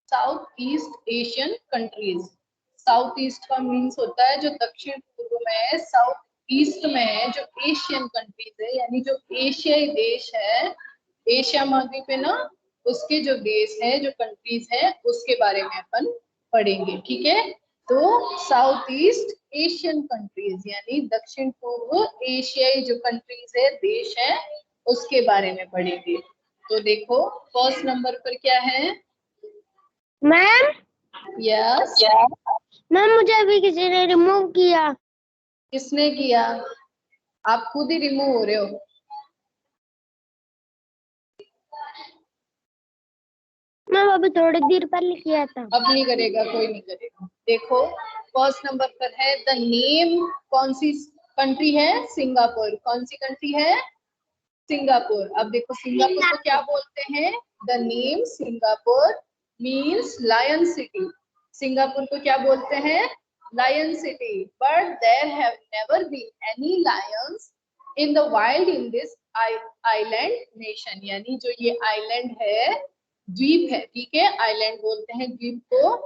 South east Asian countries. South east का means होता है जो दक्षिण पूर्व में है, साउथ ईस्ट में है जो एशियन कंट्रीज है, यानी जो एशियाई देश है, एशिया महाद्वीप है ना, उसके जो देश है, जो कंट्रीज है, उसके बारे में अपन पढ़ेंगे। ठीक है, तो साउथ ईस्ट एशियन कंट्रीज यानी दक्षिण पूर्व एशियाई जो कंट्रीज है, देश है, उसके बारे में पढ़ेंगे। तो देखो फर्स्ट नंबर पर क्या है मैम। यस। मैम मुझे अभी किसी ने रिमूव किया। किसने किया? आप खुद ही रिमूव हो रहे हो। मैम अभी थोड़ी देर पहले किया था। अब नहीं करेगा, कोई नहीं करेगा। देखो फर्स्ट नंबर पर है द नेम, कौन सी कंट्री है? सिंगापुर। कौन सी कंट्री है? सिंगापुर। अब देखो सिंगापुर को क्या बोलते हैं? The name Singapore means lion city. Singapore को क्या बोलते हैं? Lion city. But there have never been any lions in the wild in this island nation, यानी जो ये आइलैंड है, द्वीप है, ठीक है, आइलैंड बोलते हैं द्वीप को।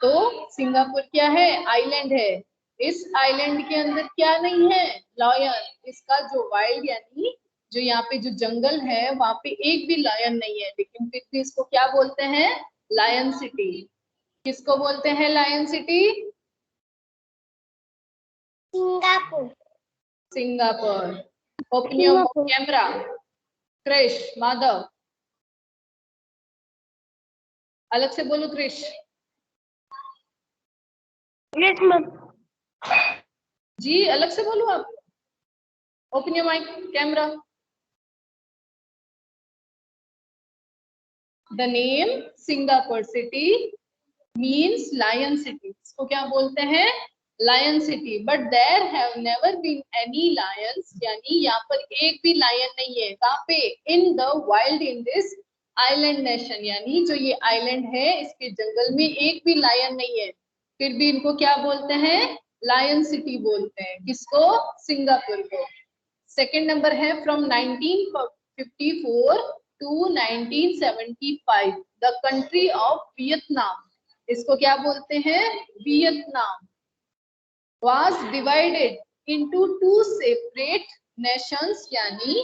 तो सिंगापुर क्या है? आइलैंड है। इस आइलैंड के अंदर क्या नहीं है? लायन। इसका जो वाइल्ड यानी जो यहाँ पे जो जंगल है, वहां पे एक भी लायन नहीं है, लेकिन फिर भी इसको क्या बोलते हैं? Lion city. किसको बोलते हैं lion city? Singapore. Singapore. Open your Singapore. Camera. Krish, Madhav, अलग से बोलो क्रिश। Yes ma'am. जी अलग से बोलो आप। Open your mic camera. The name Singapore city means lion city. इसको क्या बोलते हैं? Lion city. But there have never been any lions, यानी यहाँ पर एक भी लायन नहीं है। कहाँ पे? इन the wild in this island nation, यानी जो ये आइलैंड है, इसके जंगल में एक भी लायन नहीं है, फिर भी इनको क्या बोलते हैं? लायन सिटी बोलते हैं। किसको? सिंगापुर को। सेकेंड नंबर है from 1954 to 1975 the country of Vietnam. इसको क्या बोलते हैं? Vietnam was divided into two separate nations, यानी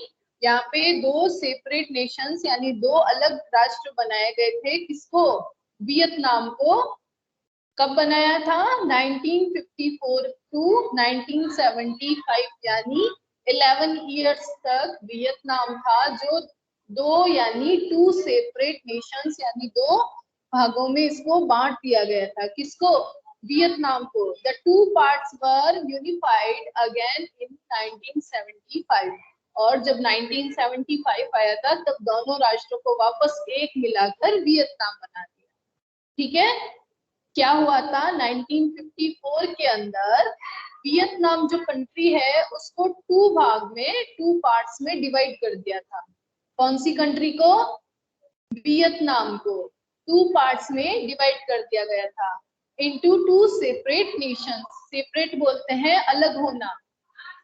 यहाँ पे दो सेपरेट नेशंस यानी दो अलग राष्ट्र बनाए गए थे। किसको? वियतनाम को। कब बनाया था? 1954 टू 1975, यानी 11 इयर्स तक वियतनाम था, जो दो यानी टू सेपरेट नेशंस यानी दो भागों में इसको बांट दिया गया था। किसको? वियतनाम को। The two parts were unified again in 1975, और जब 1975 आया था तब दोनों राष्ट्रों को वापस एक मिलाकर वियतनाम बना दिया। ठीक है, क्या हुआ था 1954 के अंदर? वियतनाम जो कंट्री है उसको टू भाग में, टू पार्ट्स में डिवाइड कर दिया था। कौन सी कंट्री को? वियतनाम को टू पार्ट्स में डिवाइड कर दिया गया था into two separate Nations. Separate बोलते हैं अलग होना,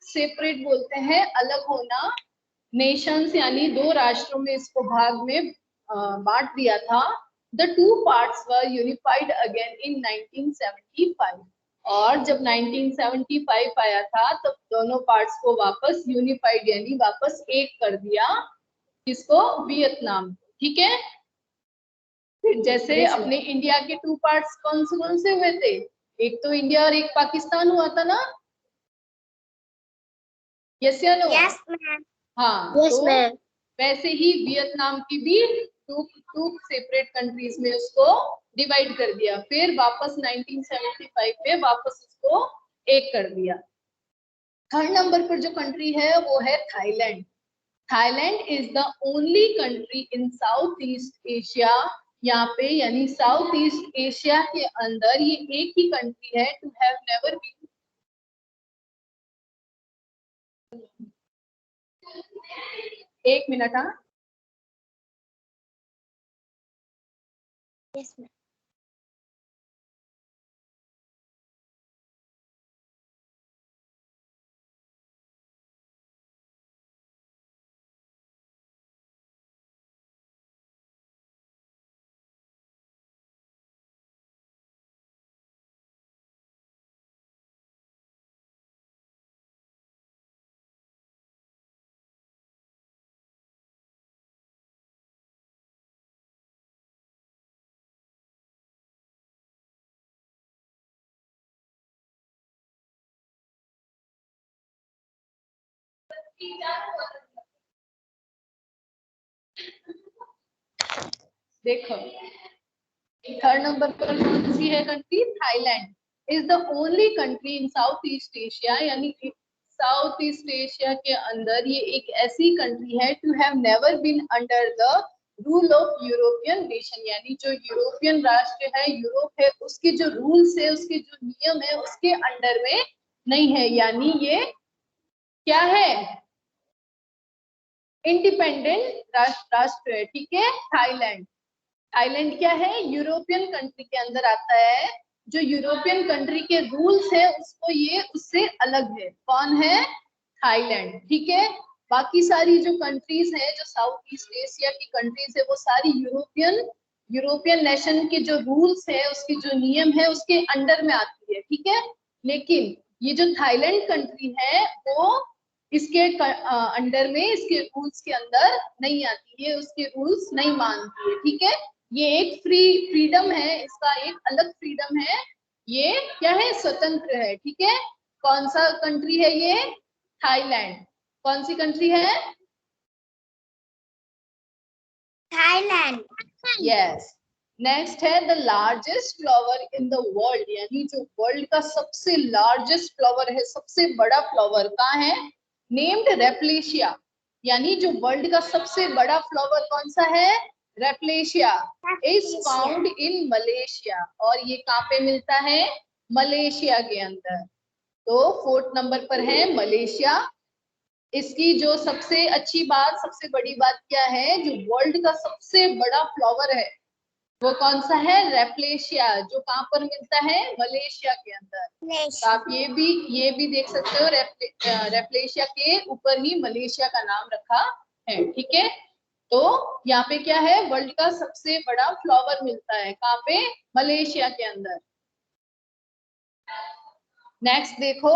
सेपरेट बोलते हैं अलग होना। नेशंस यानी दो राष्ट्रों में इसको भाग में बांट दिया था। The two parts were unified again in 1975, और जब 1975 आया था तब दोनों पार्ट्स को वापस यूनिफाइड यानी वापस एक कर दिया। किसको? वियतनाम। ठीक है, फिर जैसे अपने इंडिया के टू पार्ट्स कौन से हुए थे? एक तो इंडिया और एक पाकिस्तान हुआ था ना। यस या नो? Yes ma'am. हाँ, यस तो मैम। वैसे ही वियतनाम की भी टू टू सेपरेट कंट्रीज में उसको डिवाइड कर दिया, फिर वापस 1975 में वापस उसको एक कर दिया। थर्ड नंबर पर जो कंट्री है वो है Thailand. Thailand is the only country in south east Asia, यहाँ पे यानी साउथ ईस्ट एशिया के अंदर ये एक ही कंट्री है टू हैव नेवर बीन। एक मिनट। हाँ, यस मैम। देखो थर्ड नंबर पर कौन सी है country? Thailand is the only country in south east Asia, यानी साउथ ईस्ट एशिया के अंदर ये एक ऐसी कंट्री है to have never been under the rule of European nation, यानी जो यूरोपियन राष्ट्र है, यूरोप है, उसके जो रूल्स है, उसके जो नियम है, उसके अंडर में नहीं है। यानी ये क्या है? इंडिपेंडेंट राष्ट्र है। ठीक है, थाईलैंड। थाईलैंड क्या है? यूरोपियन कंट्री के अंदर आता है। जो यूरोपियन कंट्री के रूल्स है उसको ये उससे अलग है। कौन है? थाईलैंड। ठीक है, बाकी सारी जो कंट्रीज है, जो साउथ ईस्ट एशिया की कंट्रीज है, वो सारी यूरोपियन नेशन के जो रूल्स है, उसके जो नियम है, उसके अंडर में आती है। ठीक है, लेकिन ये जो थाईलैंड कंट्री है वो इसके अंडर में, इसके रूल्स के अंदर नहीं आती है, उसके रूल्स नहीं मानती है। ठीक है, ये एक फ्रीडम है, इसका एक अलग फ्रीडम है। ये क्या है? स्वतंत्र है। ठीक है, कौन सा कंट्री है ये? थाईलैंड। कौन सी कंट्री है? थाईलैंड। यस। नेक्स्ट है the largest flower in the world, यानी जो वर्ल्ड का सबसे लार्जेस्ट फ्लावर है, सबसे बड़ा फ्लावर कहाँ है? नेम्ड रेप्लेशिया, यानी जो वर्ल्ड का सबसे बड़ा फ्लावर कौन सा है? रेप्लेशिया इज फाउंड इन मलेशिया, और ये कहाँ पे मिलता है? मलेशिया के अंदर। तो फोर्थ नंबर पर है मलेशिया। इसकी जो सबसे अच्छी बात, सबसे बड़ी बात क्या है? जो वर्ल्ड का सबसे बड़ा फ्लावर है वो कौन सा है? रेप्लेशिया, जो कहाँ पर मिलता है? मलेशिया के अंदर। तो आप ये भी देख सकते हो, रेप्लेशिया के ऊपर ही मलेशिया का नाम रखा है। ठीक है, तो यहाँ पे क्या है? वर्ल्ड का सबसे बड़ा फ्लावर मिलता है कहाँ पे? मलेशिया के अंदर। नेक्स्ट देखो,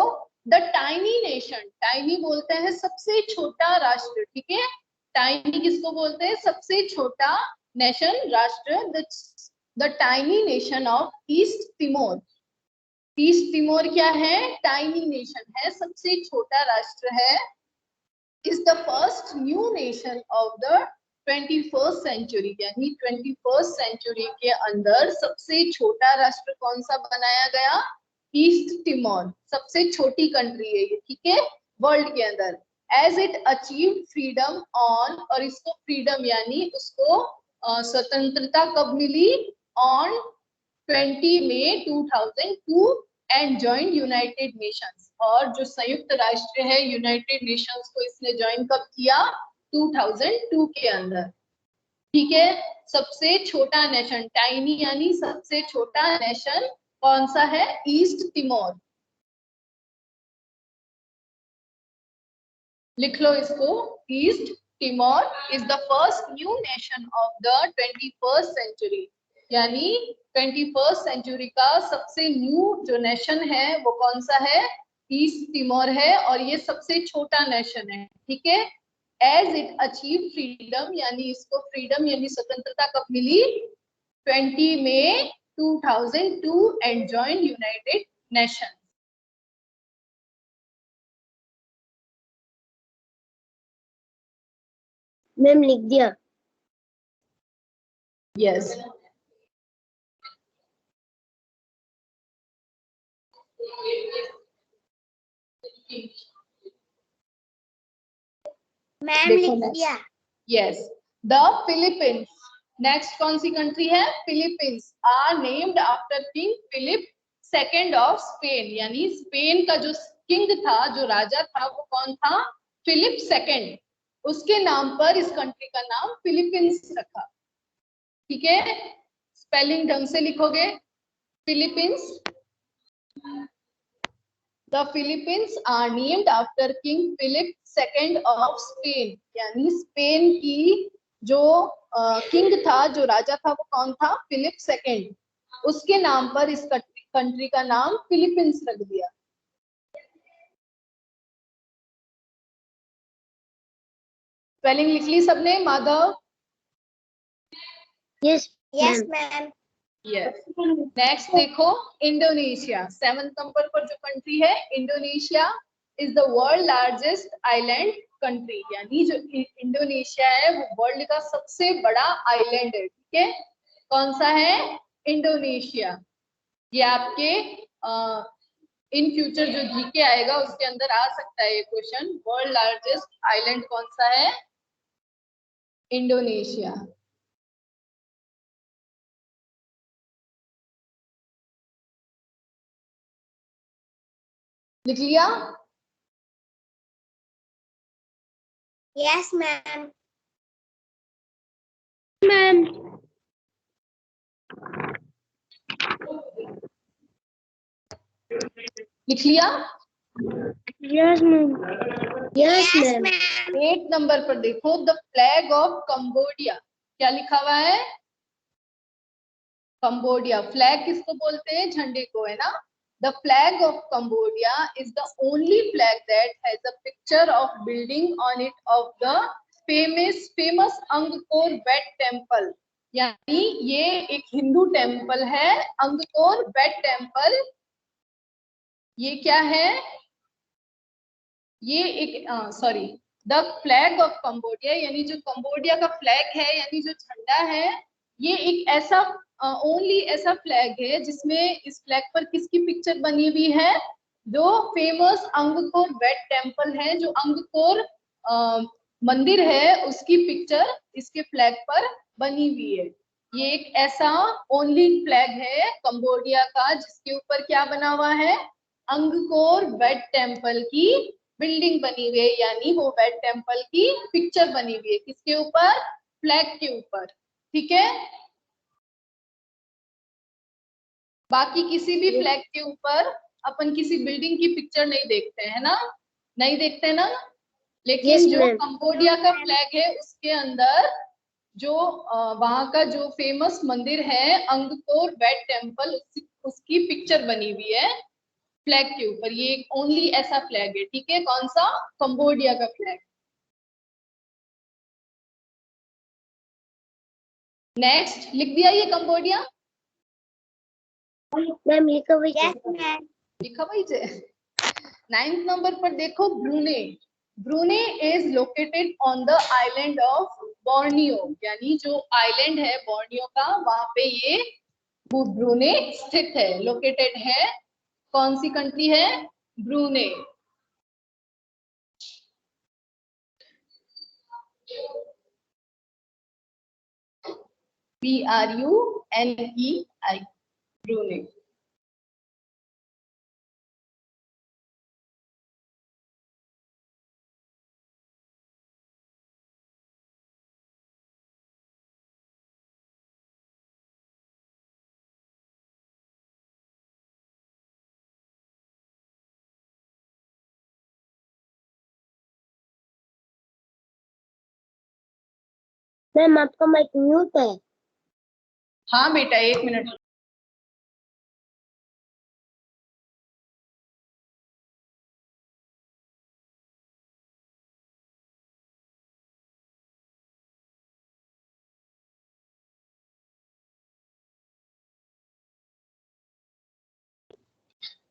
द टाइनी नेशन। टाइनी बोलते हैं सबसे छोटा राष्ट्र। ठीक है, टाइनी किसको बोलते हैं? सबसे छोटा नेशन, राष्ट्र। The tiny nation of East Timor. East Timor क्या है? टाइनी नेशन है, सबसे छोटा राष्ट्र है। Is the first new nation of the 21st century, यानी 21st सेंचुरी के अंदर सबसे छोटा राष्ट्र कौन सा बनाया गया? ईस्ट तिमोर सबसे छोटी कंट्री है ये। ठीक है, वर्ल्ड के अंदर। As it achieve freedom on, और इसको फ्रीडम यानी उसको स्वतंत्रता कब मिली? On 20 May 2002 and join United Nations, और जो संयुक्त राष्ट्र है, यूनाइटेड नेशंस को इसने ज्वाइन कब किया? 2002 के अंदर। ठीक है, सबसे छोटा नेशन, टाइनी यानी सबसे छोटा नेशन कौन सा है? East Timor. लिख लो इसको, East Timor is the first new nation of the 21st century, यानी 21st सेंचुरी का सबसे न्यू जो नेशन है वो कौन सा है? ईस्ट तिमोर है, और ये सबसे छोटा नेशन है। ठीक है, एज इट अचीव फ्रीडम, यानी इसको फ्रीडम यानी स्वतंत्रता कब मिली? 20 May 2002 and join United nation. Ma'am लिख दिया। यस। मैम देखो लिख next. दिया। Yes, the Philippines. नेक्स्ट कौन सी कंट्री है? Philippines are named after King Philip second of Spain, यानी स्पेन का जो किंग था, जो राजा था, वो कौन था? Philip second. उसके नाम पर इस कंट्री का नाम फिलीपींस रखा। ठीक है, स्पेलिंग ढंग से लिखोगे, Philippines. The Philippines are named after King Philip II of Spain, यानी स्पेन की जो किंग था, जो राजा था, वो कौन था? Philip second. उसके नाम पर इस कंट्री का नाम फिलीपींस रख दिया। स्पेलिंग लिख ली सबने? Madhav? Yes yes ma'am. Yes. Next देखो, इंडोनेशिया। 7th नंबर पर जो कंट्री है, Indonesia is the world largest island country, यानी जो इंडोनेशिया है वो वर्ल्ड का सबसे बड़ा आइलैंड है, ठीक है। कौन सा है? इंडोनेशिया। ये आपके इन फ्यूचर जो जीके आएगा उसके अंदर आ सकता है ये क्वेश्चन। वर्ल्ड लार्जेस्ट आइलैंड कौन सा है? इंडोनेशिया। लिख लिया? Yes, ma'am. Ma'am. लिख लिया? Yes, ma'am. Yes, ma'am. 8 number पर देखो, द फ्लैग ऑफ कंबोडिया। क्या लिखा हुआ है? कंबोडिया। फ्लैग किसको बोलते हैं? झंडे को, है ना। The flag of Cambodia is the only flag that has a picture of building on it of the famous Angkor Wat temple. यानी ये एक हिंदू टेम्पल है, अंगकोर वेट टेम्पल। ये क्या है? ये एक sorry, the flag of Cambodia, यानी जो कंबोडिया का फ्लैग है, यानी जो झंडा है, ये एक ऐसा ओनली ऐसा फ्लैग है जिसमें इस फ्लैग पर किसकी पिक्चर बनी हुई है? जो फेमस अंगकोर वेट टेम्पल है, जो अंगकोर मंदिर है, उसकी पिक्चर इसके फ्लैग पर बनी हुई है। ये एक ऐसा ओनली फ्लैग है कंबोडिया का जिसके ऊपर क्या बना हुआ है? अंगकोर वेट टेम्पल की बिल्डिंग बनी हुई है, यानी वो वेट टेम्पल की पिक्चर बनी हुई है। किसके ऊपर? फ्लैग के ऊपर, ठीक है। बाकी किसी भी फ्लैग के ऊपर अपन किसी बिल्डिंग की पिक्चर नहीं देखते हैं ना, नहीं देखते ना। लेकिन जो कंबोडिया का फ्लैग है उसके अंदर जो वहां का जो फेमस मंदिर है अंगकोर वेट टेम्पल, उसकी पिक्चर बनी हुई है फ्लैग के ऊपर। ये एक ओनली ऐसा फ्लैग है, ठीक है। कौन सा? कंबोडिया का फ्लैग। नेक्स्ट लिख दिया ये कंबोडिया? मैम लिखा हुआ है। मैम लिखा हुआ है। 9th नंबर पर देखो, ब्रूने। ब्रूने is located on the island of Borneo, यानी जो आइलैंड है बोर्नियो का, वहां पे ये ब्रूने स्थित है, लोकेटेड है। कौन सी कंट्री है? ब्रूने। BRUNEI, ब्रूने। मैम आपका माइक म्यूट है। हाँ बेटा, 1 मिनट।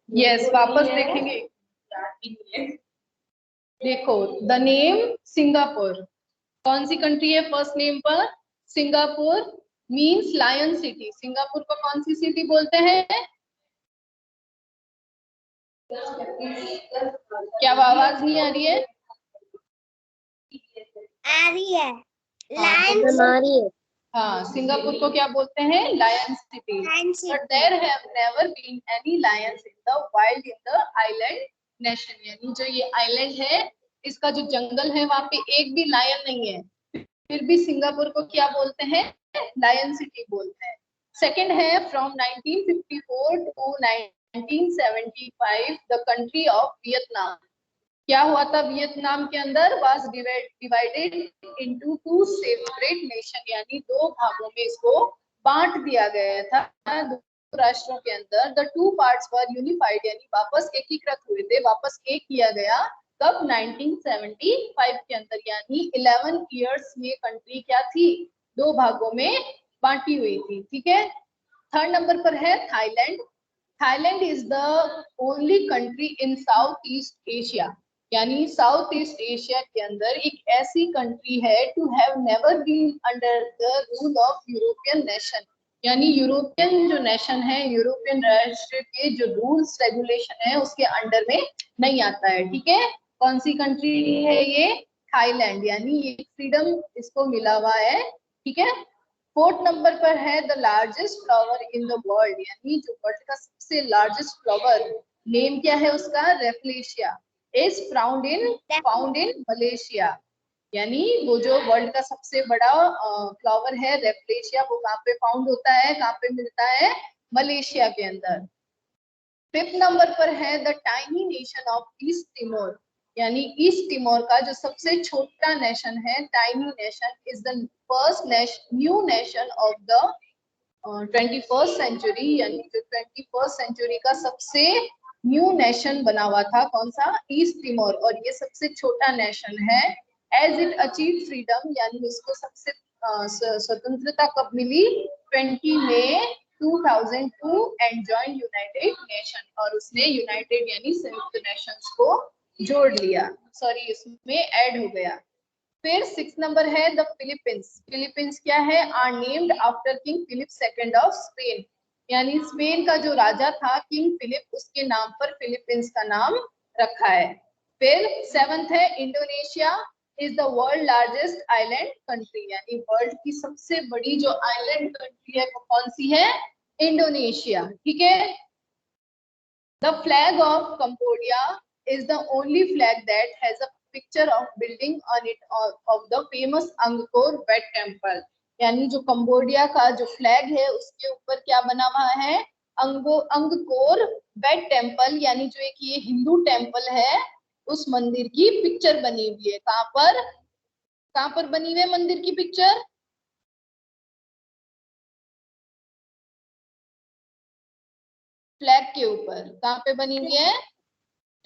यस, वापस देखेंगे। देखो, द नेम सिंगापुर। कौन सी कंट्री है फर्स्ट नेम पर? Singapore means lion city. Singapore को कौन सी सिटी बोलते हैं? क्या आवाज नहीं आ रही है? आ रही है। लायन आ रही है। हाँ, सिंगापुर को क्या बोलते हैं? Lion city. But there have never been any lions in the wild in the island nation, यानी जो ये आइलैंड है इसका जो जंगल है वहां पे एक भी लायन नहीं है, फिर भी सिंगापुर को क्या बोलते हैं? लायन सिटी बोलते हैं। सेकंड है, from 1954 to 1975 the country of Vietnam. क्या हुआ था वियतनाम के अंदर? Was divided into 2 separate nation, यानी 2 भागों में इसको बांट दिया गया था। 2 राष्ट्रों के अंदर द 2 पार्ट्स वर यूनिफाइड, यानी वापस एकीकृत हुए थे, वापस एक किया गया। कब? 1975 के अंदर, यानी 11 इयर्स में कंट्री क्या थी? 2 भागों में बांटी हुई थी, ठीक है। थर्ड नंबर पर है Thailand. Thailand is the only country in south east Asia, यानी साउथ ईस्ट एशिया के अंदर एक ऐसी कंट्री है to have never been under the rule of European nation, यानी यूरोपियन जो नेशन है, यूरोपियन राष्ट्र के जो रूल्स रेगुलेशन है उसके अंडर में नहीं आता है। ठीक है, कौन सी कंट्री है ये? थाईलैंड, यानी ये फ्रीडम इसको मिला हुआ है। ठीक है, फोर्थ नंबर पर है the largest flower in the world, यानी जो वर्ल्ड का सबसे लार्जेस्ट फ्लावर, नेम क्या है उसका? Rafflesia, is found in Malaysia, यानी वो जो वर्ल्ड का सबसे बड़ा फ्लावर है रेफ्लेशिया, वो कहाँ पे फाउंड होता है, कहाँ पे मिलता है? मलेशिया के अंदर। फिफ्थ नंबर पर है the tiny nation of East Timor, यानी ईस्ट तिमोर का जो सबसे छोटा नेशन है, tiny nation, is the first new nation of the 21st century, यानी जो 21st सेंचुरी का सबसे न्यू नेशन बना हुआ था, कौन सा? ईस्ट तिमोर, और ये सबसे छोटा नेशन है। एज इट अचीव फ्रीडम, यानी उसको सबसे स्वतंत्रता कब मिली? 20 May 2002 and join United nation, और उसने यूनाइटेड यानी संयुक्त नेशंस को जोड़ लिया, सॉरी इसमें ऐड हो गया। फिर 6 नंबर है द फिलीपींस। फिलीपींस क्या है? Are named after King Philip second of Spain, यानी स्पेन का जो राजा था किंग फिलिप, उसके नाम पर फिलीपींस का नाम रखा है। फिर 7th है Indonesia is the world largest island country, यानी वर्ल्ड की सबसे बड़ी जो आइलैंड कंट्री है वो कौन सी है? इंडोनेशिया। ठीक है, the flag of Cambodia is the only flag that has a picture of building on it of the famous Angkor Wat Temple, यानी जो कंबोडिया का जो फ्लैग है उसके ऊपर क्या बना हुआ है? अंगकोर वेट टेम्पल, यानी जो एक ये हिंदू टेम्पल है उस मंदिर की पिक्चर बनी हुई है। कहाँ पर बनी हुई है मंदिर की पिक्चर? फ्लैग के ऊपर। कहाँ पे बनी हुई है?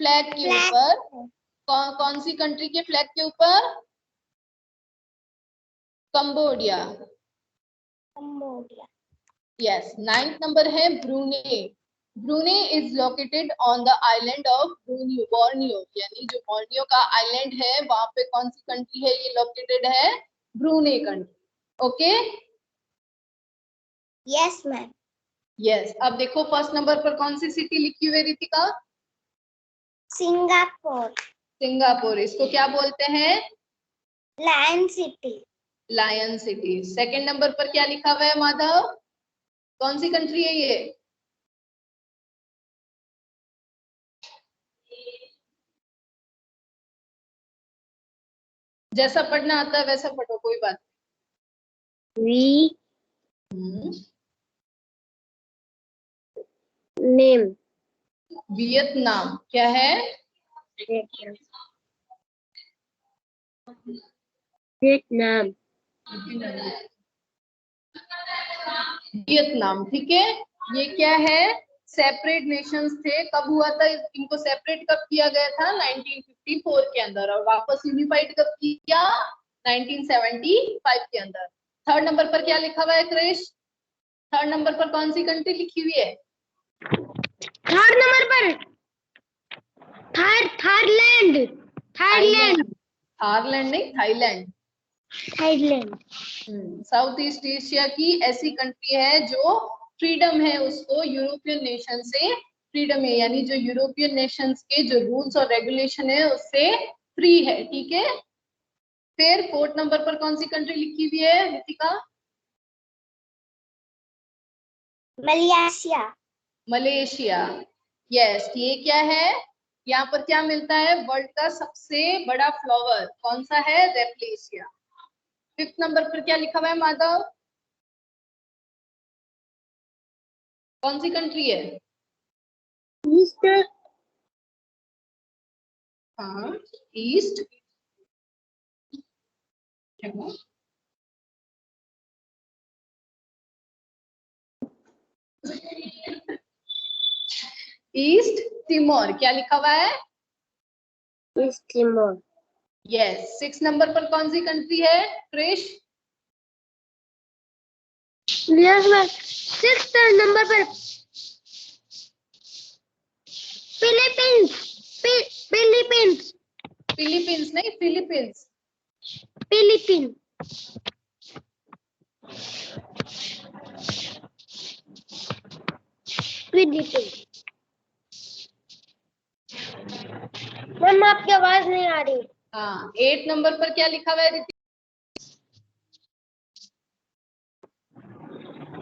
फ्लैग के ऊपर। कौन सी कंट्री के फ्लैग के ऊपर? कंबोडिया। यस। 9th नंबर है ब्रूने। ब्रूने is located on the island of Borneo, यानी जो बोर्नियो का आइलैंड है वहां पे कौन सी कंट्री है ये लोकेटेड है? ब्रूने country. Okay, yes ma'am. Yes. अब देखो फर्स्ट नंबर पर कौन सी सिटी लिखी हुई है रितिका? सिंगापुर। सिंगापुर, इसको क्या बोलते हैं? Lion city. Lion city. Second number पर क्या लिखा हुआ है माधव? कौन सी कंट्री है ये? जैसा पढ़ना आता है वैसा पढ़ो, कोई बात नहीं। Name Vietnam. क्या है? वियतनाम। वियतनाम, ठीक है। ये क्या है? सेपरेट नेशंस थे। कब हुआ था इनको सेपरेट? कब किया गया था? 1954 के अंदर। और वापस यूनिफाइड कब किया? 1975 के अंदर। थर्ड नंबर पर क्या लिखा हुआ है क्रिश? थर्ड नंबर पर कौन सी कंट्री लिखी हुई है? थर्ड नंबर पर थाईलैंड। थाईलैंड नहीं, Thailand. Thailand. South east Asia की ऐसी कंट्री है जो फ्रीडम है, उसको यूरोपियन नेशन से फ्रीडम है, यानी जो यूरोपियन नेशंस के जो रूल्स और रेगुलेशन है उससे फ्री है। ठीक है, फिर 4th नंबर पर कौन सी कंट्री लिखी हुई है रितिका? मलेशिया। मलेशिया। यस। ये क्या है? यहाँ पर क्या मिलता है? वर्ल्ड का सबसे बड़ा फ्लावर कौन सा है? रेफ्लेशिया। 5th नंबर पर क्या लिखा हुआ है माधव? कौन सी कंट्री है? ईस्ट। हाँ, ईस्ट। East Timor. क्या लिखा हुआ है? East Timor. यस। 6 नंबर पर कौन सी कंट्री है Krish? Yes ma'am. 6th number पर फिलीपींस। फिलीपींस। फिलीपींस नहीं, फिलीपींस। Philippine, Philippine. मैम आपकी आवाज नहीं आ रही। हाँ, 8 नंबर पर क्या लिखा हुआ है रितिक?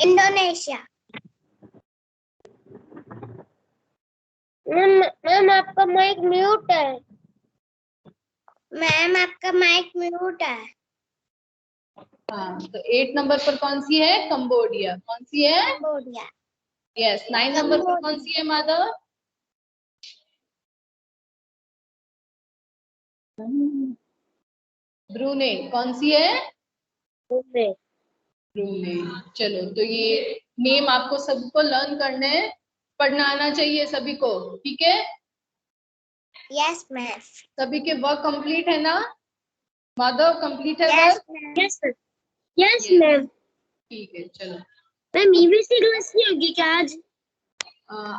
इंडोनेशिया। मैम आपका माइक म्यूट है। मैम आपका माइक म्यूट है। हाँ, तो 8 नंबर पर कौन सी है? कंबोडिया। कौन सी है? कंबोडिया। यस। 9 नंबर पर कौन सी है माधव? ब्रूने। कौन सी है? ब्रूने। ब्रूने। चलो, तो ये नेम आपको सबको लर्न करने हैं, पढ़ना आना चाहिए सभी को, ठीक है? Yes ma'am. सभी के वर्क कंप्लीट है ना? माधव, कंप्लीट है yes work? Ma'am. Yes ma'am. Yes Yes, ma'am. ठीक है, चलो। मैम ईवीसी क्लास नहीं होगी क्या आज?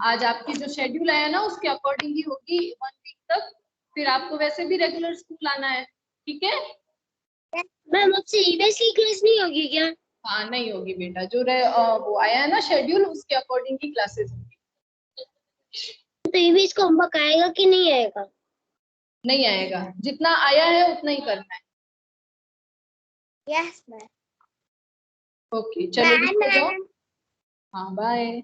आज आपकी जो शेड्यूल आया ना उसके अकॉर्डिंग ही होगी 1 वीक तक। फिर आपको वैसे भी रेगुलर स्कूल आना है, ठीक है? मैम आपसे ईवीसी क्लास नहीं होगी क्या? हाँ, नहीं होगी बेटा, जो वो आया है ना शेड्यूल उसके अकॉर्डिंग ही क्लासेस होगी। तो ईवीसी को होमवर्क आएगा कि नहीं आएगा? नहीं आएगा, जितना आया है उतना ही करना है। Yes ma'am. ओके, चलो लिखो जाओ। हाँ, बाय।